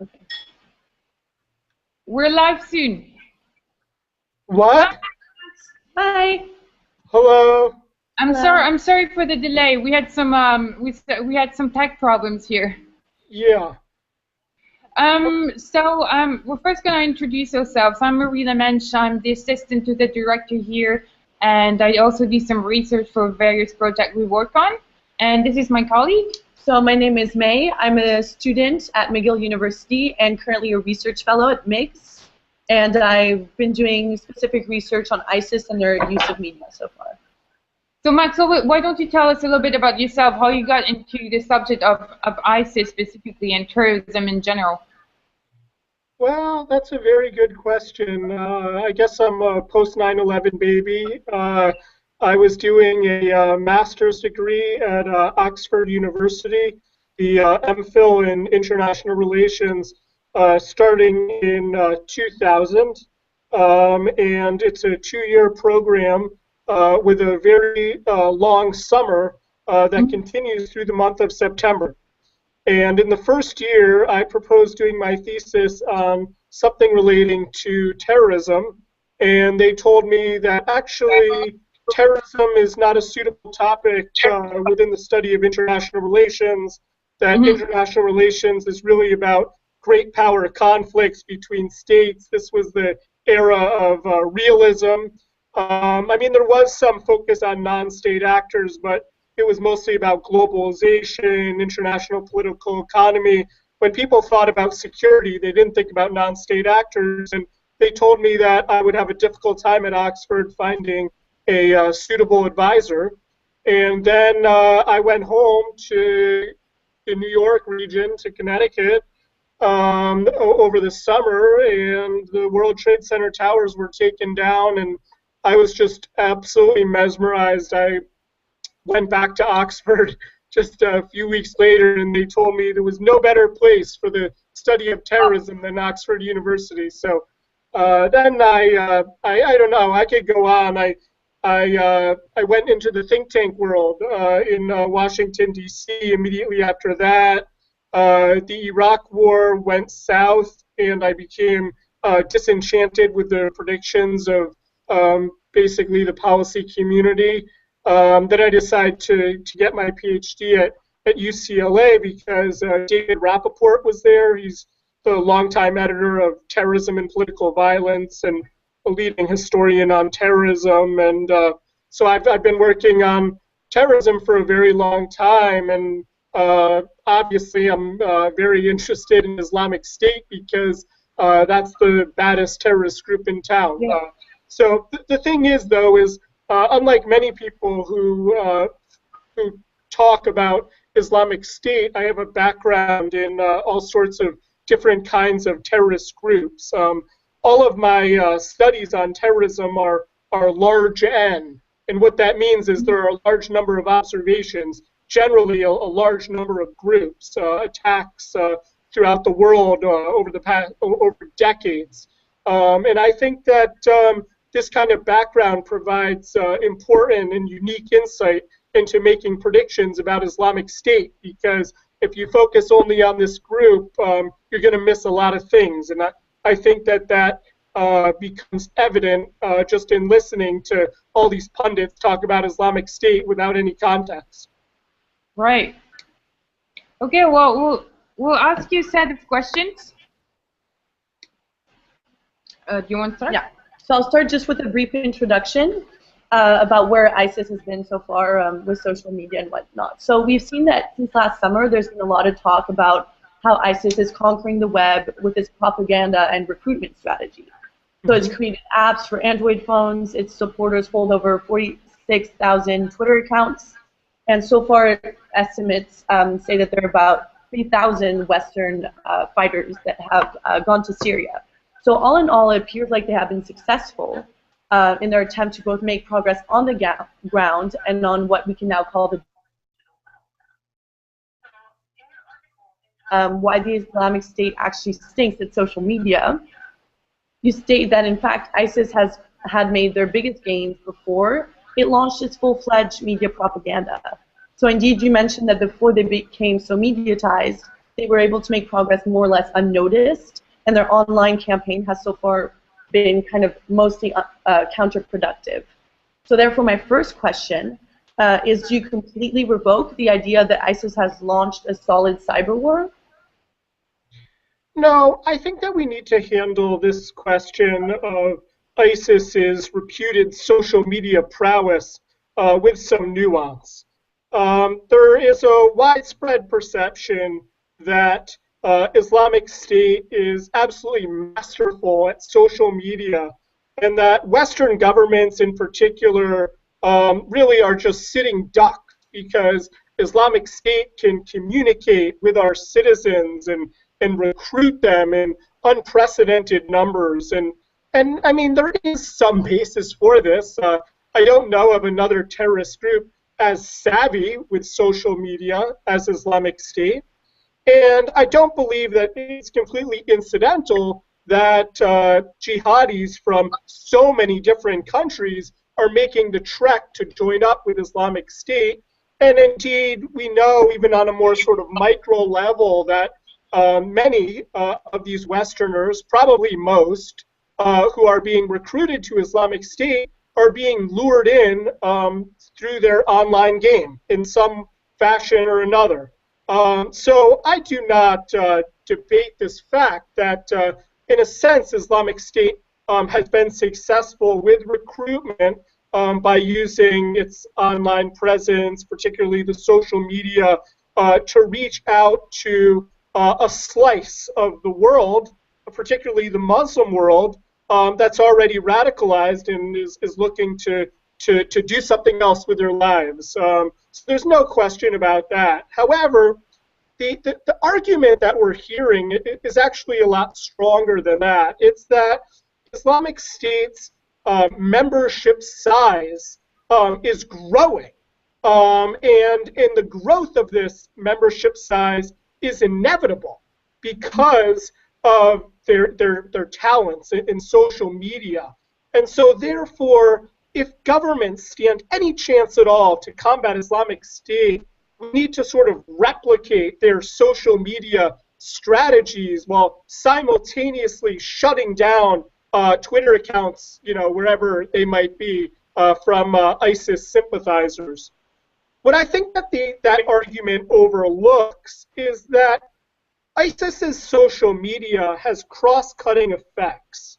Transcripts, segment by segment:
Okay. We're live soon. What? Hi. Hello. I'm sorry for the delay. We had some we had some tech problems here. Yeah. We're first gonna introduce ourselves. I'm Marie Mensch. I'm the assistant to the director here, and I also do some research for various projects we work on. And this is my colleague. So my name is May. I'm a student at McGill University and currently a research fellow at MIGS. And I've been doing specific research on ISIS and their use of media so far. So Max, why don't you tell us a little bit about yourself, how you got into the subject of ISIS specifically and terrorism in general? Well, that's a very good question. I guess I'm a post 9/11 baby. I was doing a master's degree at Oxford University, the MPhil in International Relations, starting in 2000. And it's a 2-year program with a very long summer that continues through the month of September. And in the first year, I proposed doing my thesis on something relating to terrorism. And they told me that actually terrorism is not a suitable topic within the study of international relations, that international relations is really about great power conflicts between states. This was the era of realism. I mean, there was some focus on non-state actors, but it was mostly about globalization, international political economy. When people thought about security, they didn't think about non-state actors, and they told me that I would have a difficult time at Oxford finding a suitable advisor. And then I went home to the New York region, to Connecticut, over the summer, and the World Trade Center towers were taken down, and I was just absolutely mesmerized. I went back to Oxford just a few weeks later, and they told me there was no better place for the study of terrorism than Oxford University. So then I don't know, I could go on. I went into the think tank world in Washington, D.C. immediately after that. The Iraq War went south, and I became disenchanted with the predictions of basically the policy community. Then I decided to get my PhD at UCLA because David Rappaport was there. He's the longtime editor of Terrorism and Political Violence and a leading historian on terrorism. And so I've been working on terrorism for a very long time. And obviously I'm very interested in Islamic State because that's the baddest terrorist group in town. Yeah. So the thing is, though, is unlike many people who talk about Islamic State, I have a background in all sorts of different kinds of terrorist groups. All of my studies on terrorism are large N, and what that means is there are a large number of observations, generally a large number of groups, attacks throughout the world over decades. And I think that this kind of background provides important and unique insight into making predictions about Islamic State, because if you focus only on this group, you're going to miss a lot of things. And I think that becomes evident just in listening to all these pundits talk about Islamic State without any context. Right. Okay, well, we'll ask you a set of questions. Do you want to start? Yeah. So I'll start just with a brief introduction about where ISIS has been so far with social media and whatnot. So we've seen that since last summer, there's been a lot of talk about how ISIS is conquering the web with its propaganda and recruitment strategy. So it's created apps for Android phones. Its supporters hold over 46,000 Twitter accounts. And so far, estimates say that there are about 3,000 Western fighters that have gone to Syria. So all in all, it appears like they have been successful in their attempt to both make progress on the ground and on what we can now call the why the Islamic State actually stinks at social media. You state that, in fact, ISIS had made their biggest gains before it launched its full-fledged media propaganda. So indeed, you mentioned that before they became so mediatized, they were able to make progress more or less unnoticed, and their online campaign has so far been kind of mostly counterproductive. So therefore, my first question is, do you completely revoke the idea that ISIS has launched a solid cyber war? No, I think that we need to handle this question of ISIS's reputed social media prowess with some nuance. There is a widespread perception that Islamic State is absolutely masterful at social media, and that Western governments in particular really are just sitting ducks because Islamic State can communicate with our citizens and recruit them in unprecedented numbers. And I mean, there is some basis for this. I don't know of another terrorist group as savvy with social media as Islamic State. And I don't believe that it's completely incidental that jihadis from so many different countries are making the trek to join up with Islamic State. And indeed, we know even on a more sort of micro level that many of these Westerners, probably most, who are being recruited to Islamic State are being lured in through their online game in some fashion or another. So I do not debate this fact that, in a sense, Islamic State has been successful with recruitment by using its online presence, particularly the social media, to reach out to a slice of the world, particularly the Muslim world, that's already radicalized and is looking to do something else with their lives. So there's no question about that. However, the argument that we're hearing is actually a lot stronger than that. It's that Islamic State's membership size is growing. And the growth of this membership size is inevitable because of their talents in social media. And so therefore, if governments stand any chance at all to combat Islamic State, we need to sort of replicate their social media strategies while simultaneously shutting down Twitter accounts, wherever they might be, from ISIS sympathizers. What I think that that argument overlooks is that ISIS's social media has cross-cutting effects.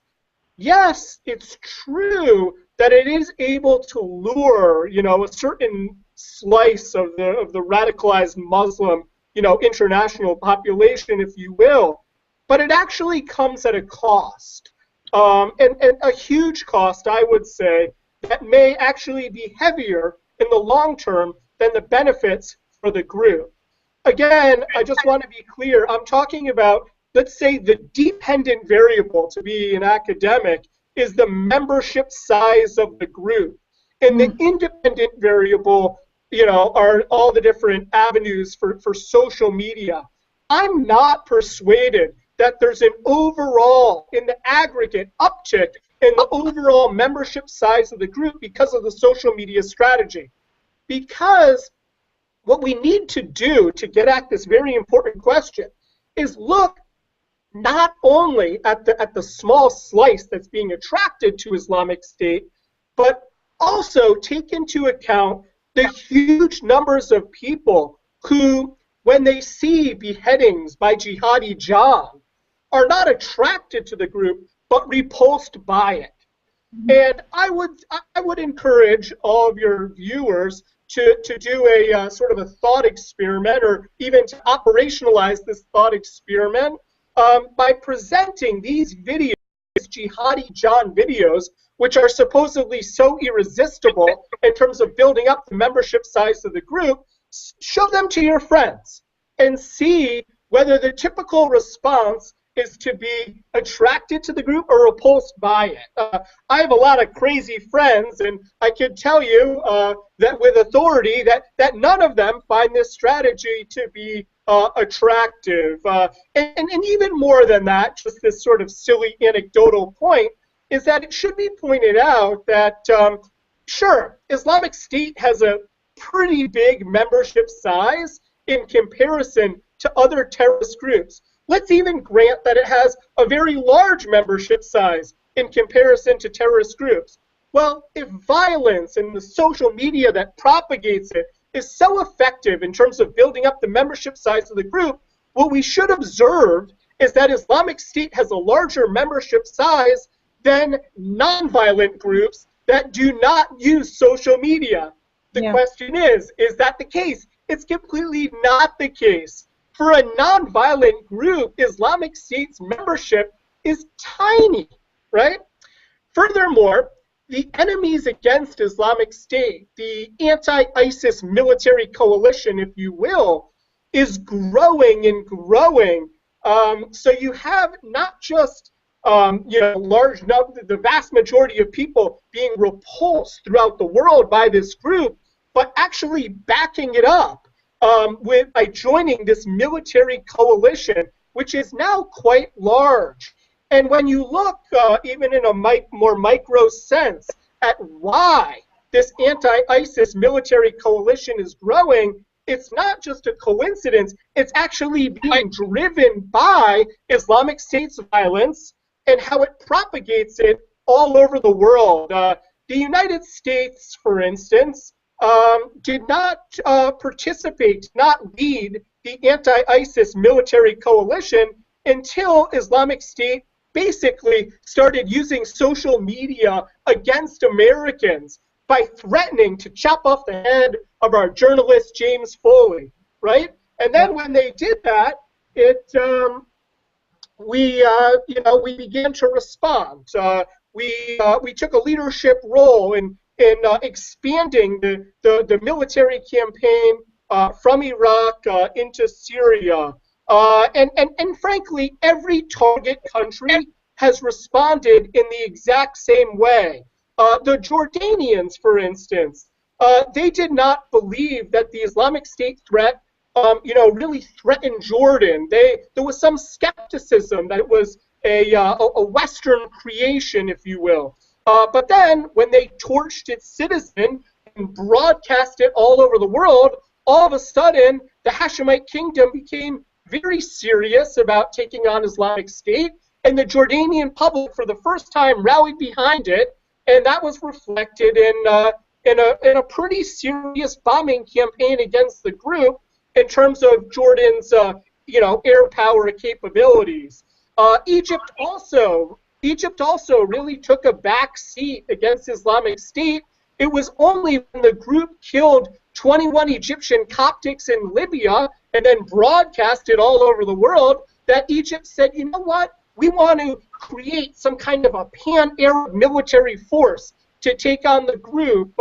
Yes, it's true that it is able to lure, a certain slice of the radicalized Muslim, international population, if you will, but it actually comes at a cost, and a huge cost, I would say, that may actually be heavier in the long term than the benefits for the group. Again, I just want to be clear, I'm talking about, let's say, the dependent variable, to be an academic, is the membership size of the group. And the independent variable, are all the different avenues for social media. I'm not persuaded that there's an overall, in the aggregate, uptick in the overall membership size of the group because of the social media strategy. Because what we need to do to get at this very important question is look not only at the small slice that's being attracted to Islamic State, but also take into account the huge numbers of people who, when they see beheadings by Jihadi John, are not attracted to the group, but repulsed by it. And I would encourage all of your viewers to do a sort of a thought experiment, or even to operationalize this thought experiment by presenting these videos, Jihadi John videos, which are supposedly so irresistible in terms of building up the membership size of the group. Show them to your friends and see whether the typical response is to be attracted to the group or repulsed by it. I have a lot of crazy friends, and I can tell you that with authority that none of them find this strategy to be attractive. And even more than that, just this sort of silly anecdotal point, is that it should be pointed out that, sure, Islamic State has a pretty big membership size in comparison to other terrorist groups. Let's even grant that it has a very large membership size in comparison to terrorist groups. Well, if violence and the social media that propagates it is so effective in terms of building up the membership size of the group, what we should observe is that Islamic State has a larger membership size than nonviolent groups that do not use social media. The question is that the case? It's completely not the case. For a nonviolent group, Islamic State's membership is tiny, right? Furthermore, the enemies against Islamic State, the anti-ISIS military coalition, if you will, is growing and growing. So you have not just large number, the vast majority of people being repulsed throughout the world by this group, but actually backing it up by joining this military coalition, which is now quite large. And when you look, even in a more micro sense, at why this anti-ISIS military coalition is growing, it's not just a coincidence. It's actually being driven by Islamic State's violence and how it propagates it all over the world. The United States, for instance, did not participate, not lead the anti-ISIS military coalition until Islamic State basically started using social media against Americans by threatening to chop off the head of our journalist James Foley, right? And then when they did that, we began to respond. We took a leadership role in expanding the military campaign from Iraq into Syria. And frankly, every target country has responded in the exact same way. The Jordanians, for instance, they did not believe that the Islamic State threat, really threatened Jordan. There was some skepticism that it was a Western creation, if you will. But then, when they torched its citizen and broadcast it all over the world, all of a sudden, the Hashemite kingdom became very serious about taking on Islamic State, and the Jordanian public, for the first time, rallied behind it, and that was reflected in a pretty serious bombing campaign against the group in terms of Jordan's, air power capabilities. Egypt also really took a back seat against Islamic State. It was only when the group killed 21 Egyptian Coptics in Libya and then broadcast it all over the world that Egypt said, you know what, we want to create some kind of a pan-Arab military force to take on the group.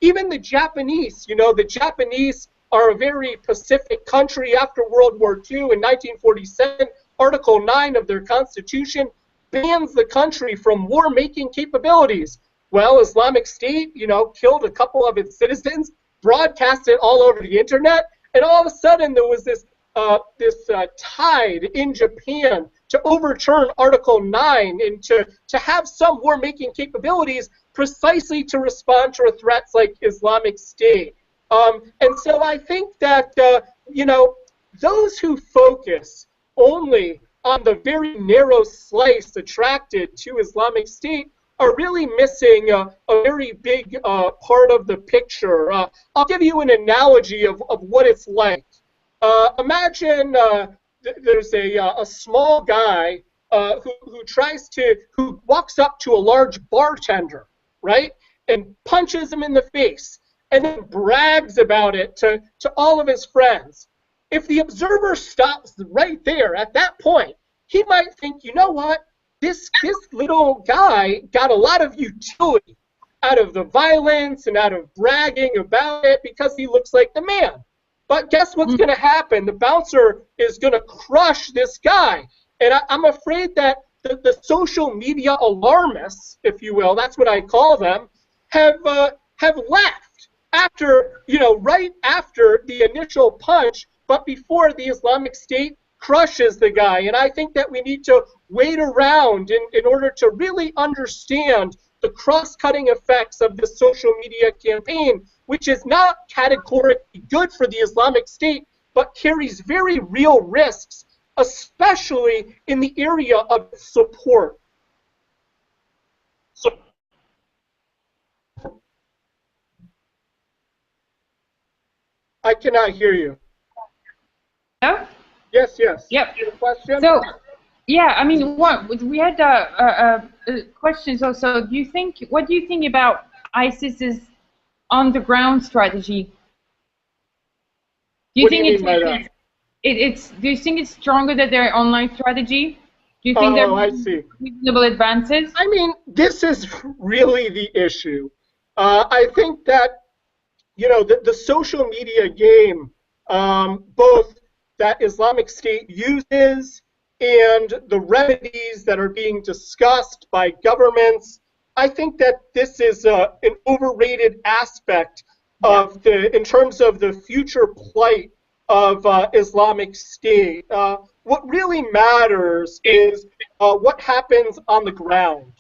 Even the Japanese, the Japanese are a very Pacific country. After World War II in 1947, Article 9 of their constitution bans the country from war-making capabilities. Well, Islamic State, killed a couple of its citizens, broadcast it all over the internet, and all of a sudden there was this tide in Japan to overturn Article 9 and to have some war-making capabilities precisely to respond to threats like Islamic State. And so I think that, those who focus only on the very narrow slice attracted to Islamic State are really missing a very big part of the picture. I'll give you an analogy of what it's like. Imagine there's a small guy who walks up to a large bartender, right, and punches him in the face, and then brags about it to all of his friends. If the observer stops right there at that point, he might think, you know what, this little guy got a lot of utility out of the violence and out of bragging about it because he looks like the man. But guess what's going to happen? The bouncer is going to crush this guy. And I'm afraid that the social media alarmists, if you will, that's what I call them, have left after, right after the initial punch, but before the Islamic State crushes the guy. And I think that we need to wait around in order to really understand the cross-cutting effects of this social media campaign, which is not categorically good for the Islamic State, but carries very real risks, especially in the area of support. So, I cannot hear you. Yeah? Yes, yes. Yep. Your question? So, yeah, I mean, we had a question. So, what do you think about ISIS's on-the-ground strategy? Do you think do you think it's stronger than their online strategy? Do you think I see. reasonable advances? I mean, this is really the issue. I think that, you know, the social media game, both that Islamic State uses and the remedies that are being discussed by governments, I think that this is an overrated aspect of in terms of the future plight of Islamic State. What really matters is what happens on the ground.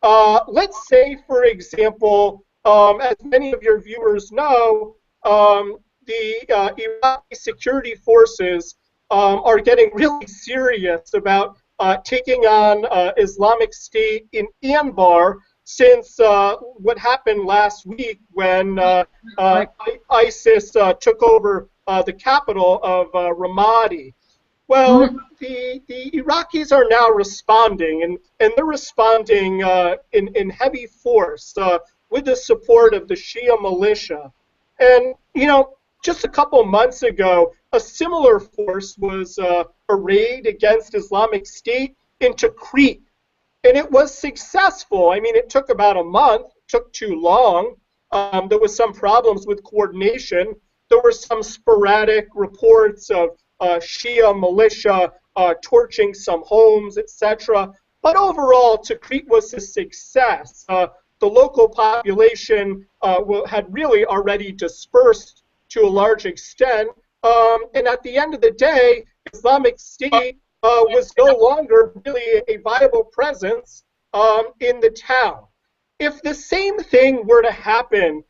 Let's say, for example, as many of your viewers know, the Iraqi security forces are getting really serious about taking on Islamic State in Anbar since what happened last week when ISIS took over the capital of Ramadi. Well, the Iraqis are now responding, and they're responding in heavy force with the support of the Shia militia. And, you know, just a couple months ago, a similar force was arrayed against Islamic State into Crete, and it was successful. I mean, it took about a month, it took too long. There was some problems with coordination. There were some sporadic reports of Shia militia torching some homes, etc. But overall, Tikrit was a success. The local population had really already dispersed to a large extent. And at the end of the day, Islamic State was no longer really a viable presence in the town. If the same thing were to happen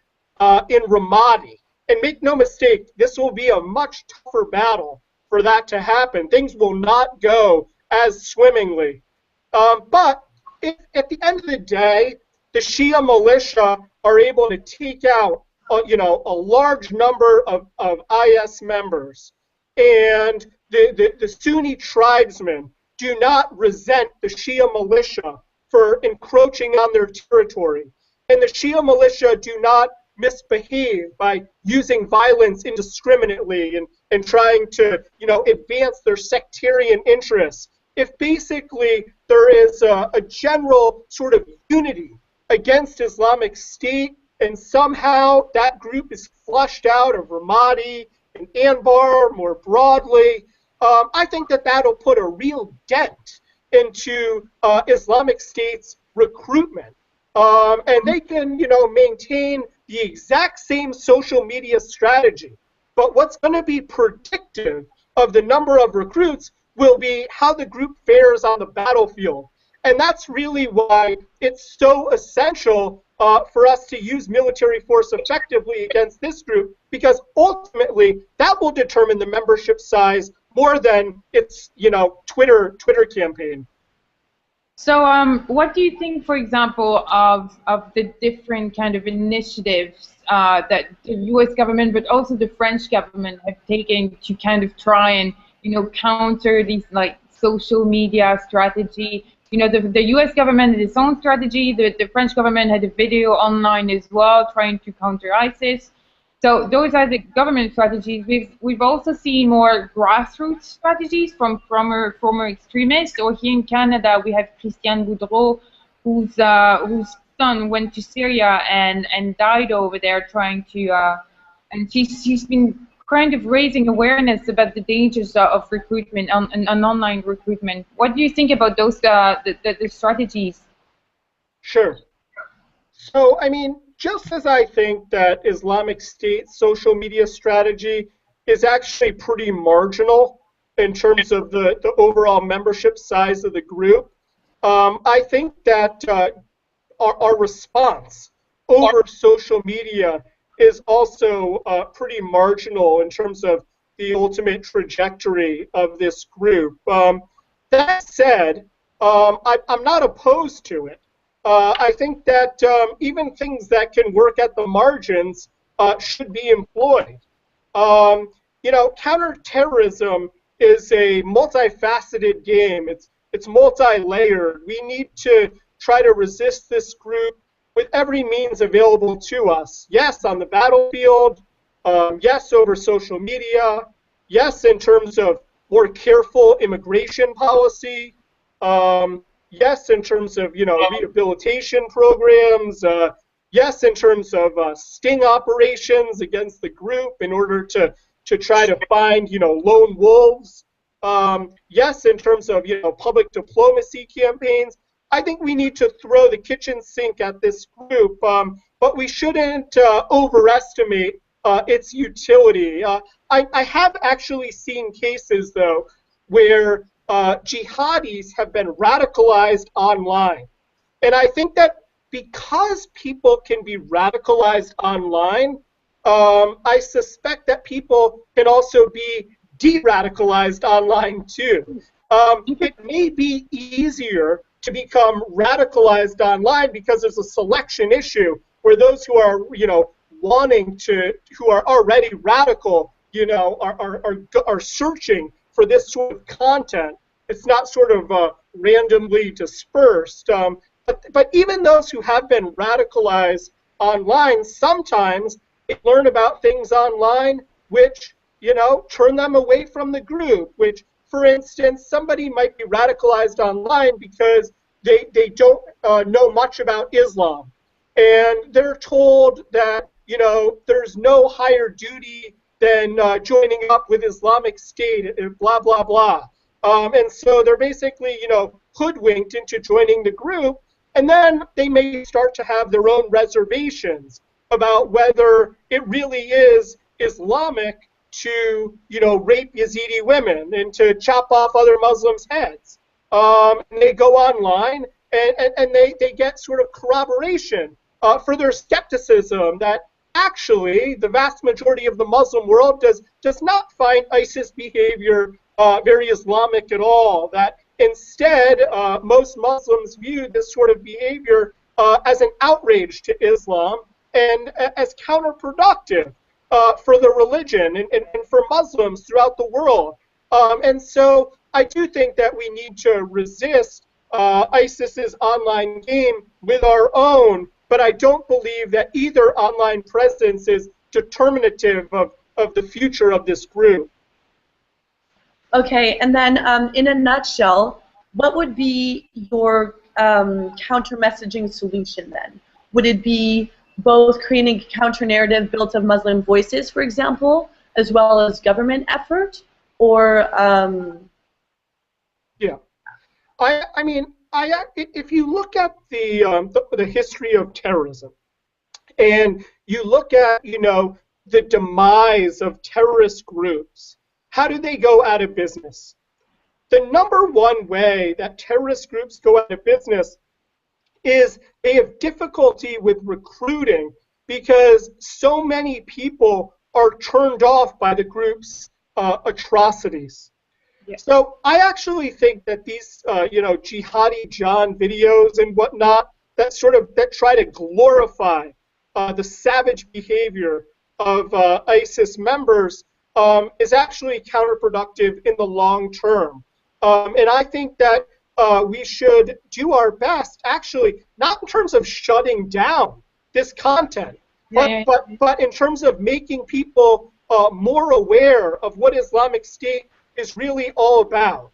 in Ramadi, and make no mistake, this will be a much tougher battle for that to happen. Things will not go as swimmingly. But if at the end of the day, the Shia militia are able to take out, a large number of IS members, and the Sunni tribesmen do not resent the Shia militia for encroaching on their territory, and the Shia militia do not misbehave by using violence indiscriminately and trying to, advance their sectarian interests. If basically there is a general sort of unity against Islamic State, and somehow that group is flushed out of Ramadi and Anbar more broadly, I think that that'll put a real dent into Islamic State's recruitment. And they can, maintain the exact same social media strategy. But what's going to be predictive of the number of recruits will be how the group fares on the battlefield. And that's really why it's so essential for us to use military force effectively against this group, because ultimately that will determine the membership size more than its, Twitter campaign. So what do you think, for example, of the different kind of initiatives that the U.S. government, but also the French government have taken to kind of try and, counter these like social media strategy? The U.S. government had its own strategy. The French government had a video online as well trying to counter ISIS. So those are the government strategies. We've also seen more grassroots strategies from former extremists. Or here in Canada, we have Christiane Boudreau, whose son went to Syria and died over there trying to, and she's been kind of raising awareness about the dangers of recruitment and online recruitment. What do you think about those the strategies? Sure. So, I mean, just as I think that Islamic State social media strategy is actually pretty marginal in terms of the overall membership size of the group, I think that our response over social media is also pretty marginal in terms of the ultimate trajectory of this group. That said, I'm not opposed to it. I think that even things that can work at the margins should be employed. You know, counterterrorism is a multifaceted game. It's multi-layered. We need to try to resist this group with every means available to us. Yes, on the battlefield. Yes, over social media. Yes, in terms of more careful immigration policy. Yes, in terms of, you know, rehabilitation programs. Yes, in terms of sting operations against the group in order to try to find, you know, lone wolves. Yes, in terms of, you know, public diplomacy campaigns. I think we need to throw the kitchen sink at this group, but we shouldn't overestimate its utility. I have actually seen cases, though, where jihadis have been radicalized online. And I think that because people can be radicalized online, I suspect that people can also be de-radicalized online too. It may be easier to become radicalized online because there's a selection issue where those who are, you know, who are already radical, you know, are searching for this sort of content. It's not sort of randomly dispersed. But even those who have been radicalized online, sometimes they learn about things online which, you know, turn them away from the group, which, for instance, somebody might be radicalized online because they don't know much about Islam. And they're told that, you know, there's no higher duty than joining up with Islamic State, blah, blah, blah. And so they're basically, you know, hoodwinked into joining the group. And then they may start to have their own reservations about whether it really is Islamic to, you know, rape Yazidi women and to chop off other Muslims' heads. And they go online and they get sort of corroboration for their skepticism that actually the vast majority of the Muslim world does not find ISIS behavior very Islamic at all, that instead most Muslims view this sort of behavior as an outrage to Islam and as counterproductive for the religion and for Muslims throughout the world. And so I do think that we need to resist ISIS's online game with our own, but I don't believe that either online presence is determinative of the future of this group. Okay, and then in a nutshell, what would be your counter-messaging solution then? Would it be both creating a counter-narrative built of Muslim voices, for example, as well as government effort, or? Yeah, I mean, if you look at the history of terrorism, and you look at, you know, the demise of terrorist groups, how do they go out of business? The number one way that terrorist groups go out of business is they have difficulty with recruiting because so many people are turned off by the group's atrocities. Yeah. So I actually think that these, you know, Jihadi John videos and whatnot that try to glorify the savage behavior of ISIS members is actually counterproductive in the long term. And I think that we should do our best, actually, not in terms of shutting down this content, but in terms of making people more aware of what Islamic State is really all about.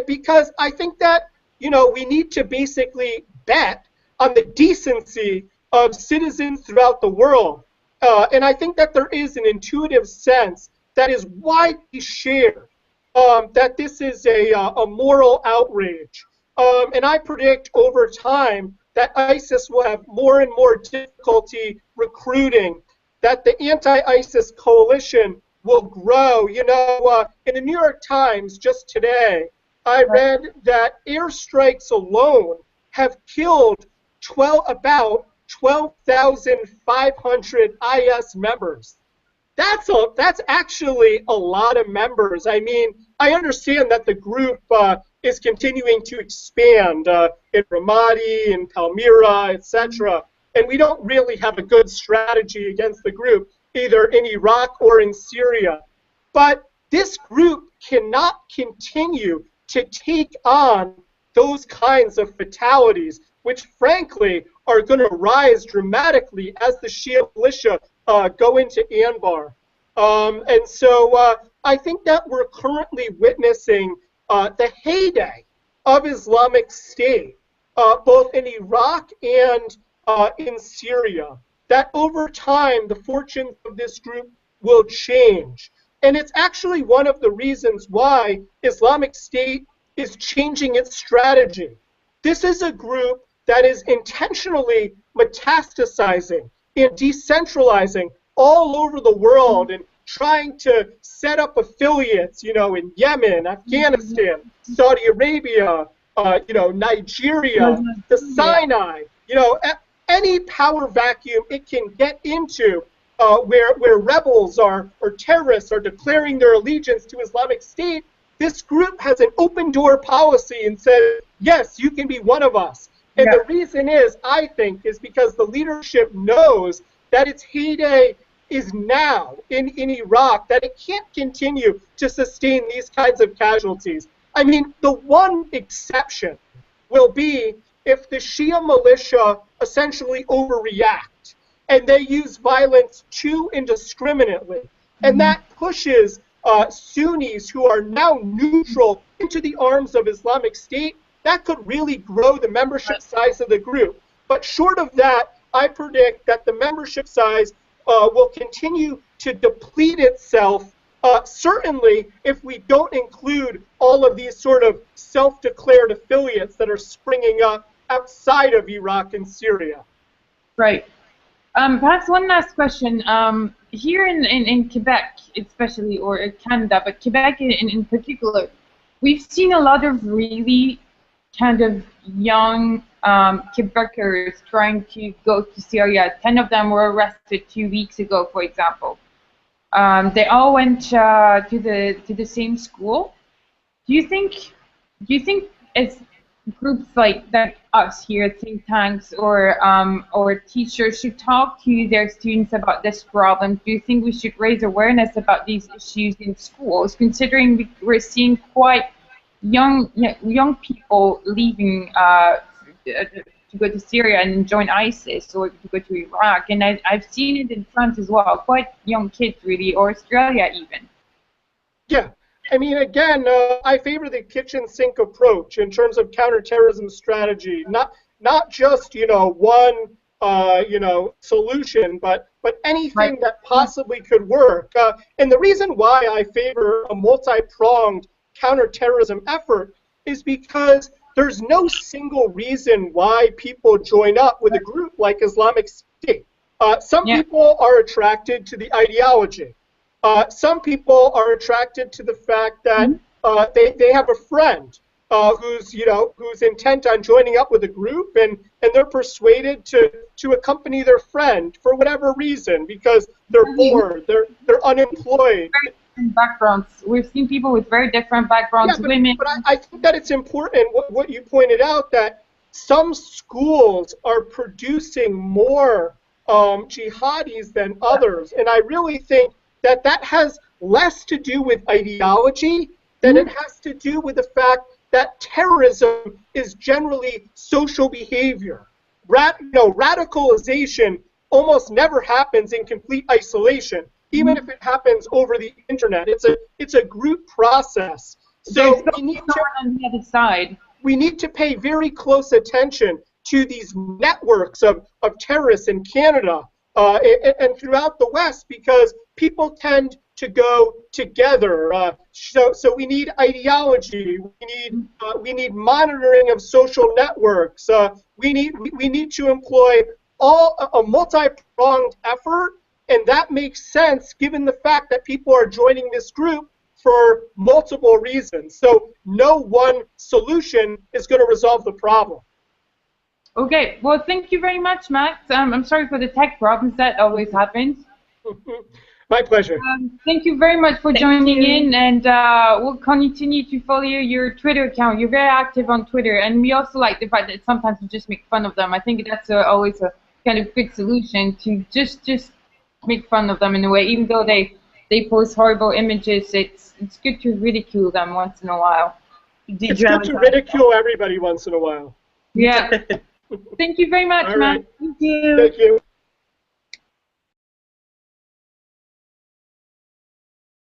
Because I think that, you know, we need to basically bet on the decency of citizens throughout the world. And I think that there is an intuitive sense that is widely shared that this is a moral outrage. And I predict over time that ISIS will have more and more difficulty recruiting, that the anti-ISIS coalition will grow. You know, in the New York Times just today, I read that airstrikes alone have killed about 12,500 IS members. that's actually a lot of members. I mean, I understand that the group is continuing to expand in Ramadi, in Palmyra, etc. And we don't really have a good strategy against the group, either in Iraq or in Syria. But this group cannot continue to take on those kinds of fatalities, which frankly are going to rise dramatically as the Shia militia go into Anbar. And so I think that we're currently witnessing the heyday of Islamic State, both in Iraq and in Syria, that over time the fortunes of this group will change. And it's actually one of the reasons why Islamic State is changing its strategy. This is a group that is intentionally metastasizing and decentralizing all over the world and trying to set up affiliates, you know, in Yemen, Afghanistan, Saudi Arabia, you know, Nigeria, the Sinai, you know, any power vacuum it can get into where rebels or terrorists are declaring their allegiance to Islamic State. This group has an open door policy and says, yes, you can be one of us. And the reason is, I think, is because the leadership knows that its heyday is now in Iraq, that it can't continue to sustain these kinds of casualties. I mean, the one exception will be if the Shia militia essentially overreact and they use violence too indiscriminately. And that pushes Sunnis who are now neutral into the arms of Islamic State. That could really grow the membership size of the group. But short of that, I predict that the membership size will continue to deplete itself, certainly if we don't include all of these sort of self-declared affiliates that are springing up outside of Iraq and Syria. Right. Perhaps one last question. Here in Quebec, especially, or Canada, but Quebec in particular, we've seen a lot of really kind of young Quebecers trying to go to Syria. 10 of them were arrested 2 weeks ago, for example. They all went to the same school. Do you think as groups like us here at think tanks or teachers should talk to their students about this problem? Do you think we should raise awareness about these issues in schools, considering we're seeing quite young people leaving to go to Syria and join ISIS, or to go to Iraq? And I've seen it in France as well, quite young kids really, or Australia even. Yeah. I mean, again, I favor the kitchen sink approach in terms of counterterrorism strategy. Not just, you know, one you know, solution, but anything that possibly could work. And the reason why I favor a multi-pronged counterterrorism effort is because there's no single reason why people join up with a group like Islamic State. Some people are attracted to the ideology. Some people are attracted to the fact that they have a friend who's intent on joining up with a group, and they're persuaded to accompany their friend for whatever reason, because they're bored, they're unemployed. Backgrounds. We've seen people with very different backgrounds. Women. But I think that it's important what you pointed out, that some schools are producing more jihadis than others, and I really think that has less to do with ideology than it has to do with the fact that terrorism is generally social behavior. Radicalization almost never happens in complete isolation, even if it happens over the internet. It's a group process. So we need to, on the other side. We need to pay very close attention to these networks of terrorists in Canada and throughout the West, because people tend to go together. So we need ideology. We need monitoring of social networks. We need to employ a multi-pronged effort, and that makes sense given the fact that people are joining this group for multiple reasons. So no one solution is going to resolve the problem. Okay, well, thank you very much, Max. I'm sorry for the tech problems. That always happens. My pleasure. Thank you very much for joining in, and we'll continue to follow your Twitter account. You're very active on Twitter, and we also like the fact that sometimes you just make fun of them. I think that's always a kind of good solution, to just make fun of them in a way, even though they post horrible images. It's good to ridicule them once in a while. It's good to ridicule everybody once in a while. Yeah. Thank you very much, All Matt. right. Thank you. Thank you.